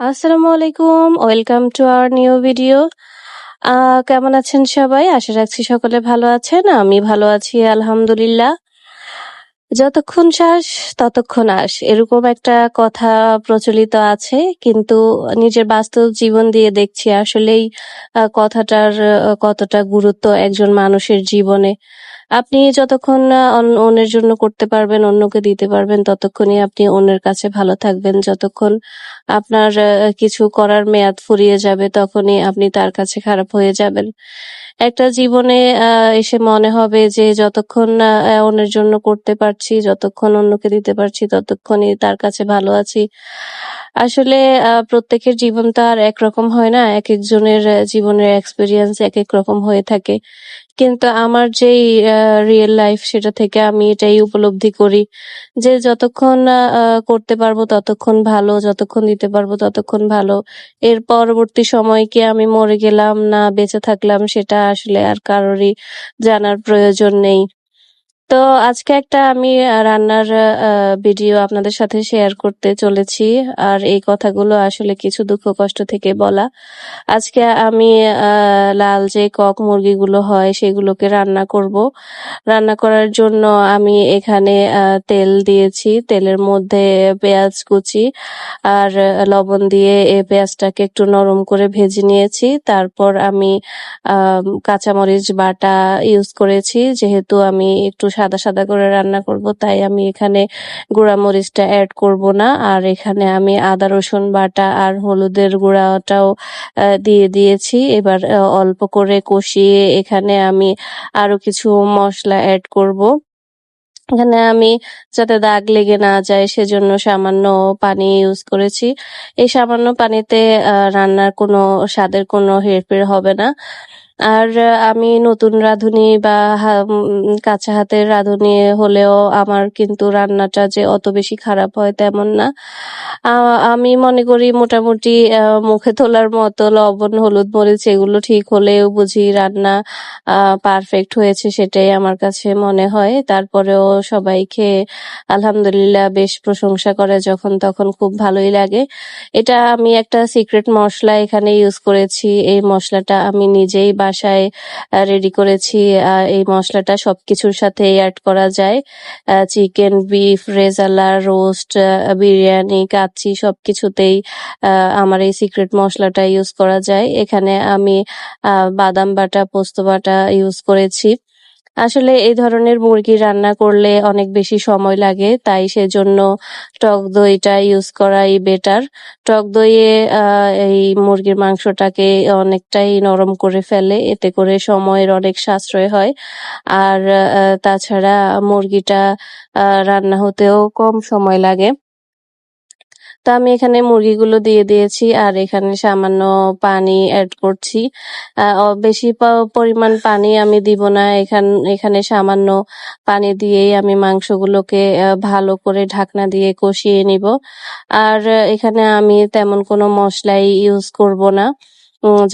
আসসালামু আলাইকুম। Welcome to our new video. কেমন আছেন সবাই? আশা রাখছি সকলে ভালো আছেন। আমি ভালো আছি আলহামদুলিল্লাহ। যতক্ষণ শ্বাস ততক্ষণ আশ। এরকম একটা কথা প্রচলিত আছে। কিন্তু নিজের বাস্তব জীবন দিয়ে দেখছি আসলেই কথাটার কতটা গুরুত্ব একজন মানুষের জীবনে। আপনি যতক্ষণ না অন্যের জন্য করতে পারবেন, অন্যকে দিতে পারবেন, ততক্ষণই আপনি অন্যের কাছে ভালো থাকবেন। যতক্ষণ আপনার কিছু করার মেয়াদ ফুরিয়ে যাবে, তখনই আপনি তার কাছে খারাপ হয়ে যাবেন। একটা জীবনে এসে মনে হবে যে যতক্ষণ না অন্যের জন্য করতে পারছি, যতক্ষণ অন্যকে দিতে পারছি, ততক্ষণই তার কাছে ভালো আছি। আসলে প্রত্যেকের জীবন তো আর একরকম হয় না। একেকজনের জীবনের এক্সপেরিয়েন্স একেক রকম হয়ে থাকে। কিন্তু আমার যেই রিয়েল লাইফ সেটা থেকে আমি এটাই উপলব্ধি করি যে যতক্ষণ না করতে পারবো ততক্ষণ ভালো, যতক্ষণ দিতে পারবো ততক্ষণ ভালো। এর পরবর্তী সময় কি আমি মরে গেলাম না বেঁচে থাকলাম সেটা আসলে আর কারোরই জানার প্রয়োজন নেই। তো আজকে একটা আমি রান্নার ভিডিও আপনাদের সাথে শেয়ার করতে চলেছি। আর এই কথাগুলো আসলে কিছু দুঃখ কষ্ট থেকে বলা। আজকে আমি লাল যে কক মুরগিগুলো হয় সেগুলোকে রান্না করব। রান্না করার জন্য আমি এখানে তেল দিয়েছি। তেলের মধ্যে পেঁয়াজ কুচি আর লবণ দিয়ে পেঁয়াজটাকে একটু নরম করে ভেজে নিয়েছি। তারপর আমি কাঁচামরিচ বাটা ইউজ করেছি। যেহেতু আমি একটু সাদা, সাদা করে রান্না করব তাই আমি এখানে গুঁড়া মরিচটা এড করব না। আর এখানে আমি আদা রসুন বাটা আর হলুদের গুঁড়াটাও দিয়ে দিয়েছি। এবার অল্প করে কষিয়ে এখানে আমি আরো কিছু মসলা এড করব। এখানে আমি যাতে দাগ লেগে না যায় সেজন্য সামান্য পানি ইউজ করেছি। এই সামান্য পানিতে রান্নার কোনো স্বাদের কোনো হেরফের হবে না। আর আমি নতুন রাঁধুনি বা কাঁচা হাতের রাঁধুনি হলেও আমার কিন্তু রান্নাটা যে অত বেশি খারাপ হয় তেমন না। আ আমি মনে করি মোটামুটি মুখে তোলার মতো লবণ, হলুদ, মরিচ এগুলো ঠিক হলেও বুঝি রান্না আ পারফেক্ট হয়েছে সেটাই আমার কাছে মনে হয়। তারপরেও সবাই খেয়ে আলহামদুলিল্লাহ বেশ প্রশংসা করে যখন তখন খুব ভালোই লাগে। এটা আমি একটা সিক্রেট মসলা এখানে ইউজ করেছি। এই মসলাটা আমি নিজেই বাসায় রেডি করেছি। এই মসলাটা সবকিছুর সাথেই এড করা যায়। Chicken, beef, rezala, roast, biryani, kacchi সবকিছুতেই আ আমার এই সিক্রেট মসলাটা ইউজ করা যায়। এখানে আমি বাদাম বাটা, পোস্ত বাটা ইউজ করেছি। আসলে এই ধরনের মুরগি রান্না করলে অনেক বেশি সময় লাগে। তাই সেজন্য টক দইটা ইউজ করাই বেটার। টক দইয়ে এই মুরগির মাংসটাকে অনেকটাই নরম করে ফেলে। এতে করে সময়ের অনেক সাশ্রয় হয়। আর তাছাড়া মুরগিটা রান্না হতেও কম সময় লাগে। তো আমি এখানে মুরগিগুলো দিয়ে দিয়েছি আর এখানে সামান্য পানি এড করছি। বেশি পরিমাণ পানি আমি দিব না। এখানে সামান্য পানি দিয়েই আমি মাংসগুলোকে ভালো করে ঢাকনা দিয়ে কষিয়ে নিব। আর এখানে আমি তেমন কোনো মসলাই ইউজ করব না।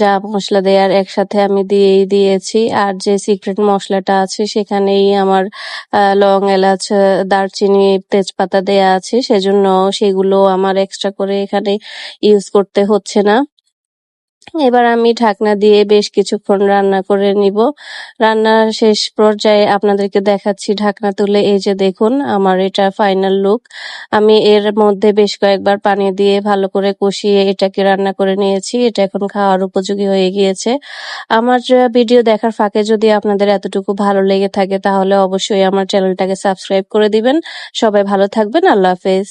যা মসলা দেয়ার একসাথে আমি দিয়েই দিয়েছি। আর যে সিক্রেট মসলাটা আছে সেখানেই আমার লং, এলাচ, দারচিনি, তেজপাতা দেয়া আছে। সেজন্য সেগুলো আমার এক্সট্রা করে এখানে ইউজ করতে হচ্ছে না। এবার আমি ঢাকনা দিয়ে বেশ কিছুক্ষণ রান্না করে নিব। রান্নার শেষ পর্যায়ে আপনাদেরকে দেখাচ্ছি ঢাকনা তুলে। এই যে দেখুন আমার এটা ফাইনাল লুক। আমি এর মধ্যে বেশ কয়েকবার পানি দিয়ে ভালো করে কষিয়ে এটাকে রান্না করে নিয়েছি। এটা এখন খাওয়ার উপযোগী হয়ে গিয়েছে। আমার ভিডিও দেখার ফাঁকে যদি আপনাদের এতটুকু ভালো লেগে থাকে তাহলে অবশ্যই আমার চ্যানেলটাকে সাবস্ক্রাইব করে দিবেন। সবাই ভালো থাকবেন। আল্লাহ হাফেজ।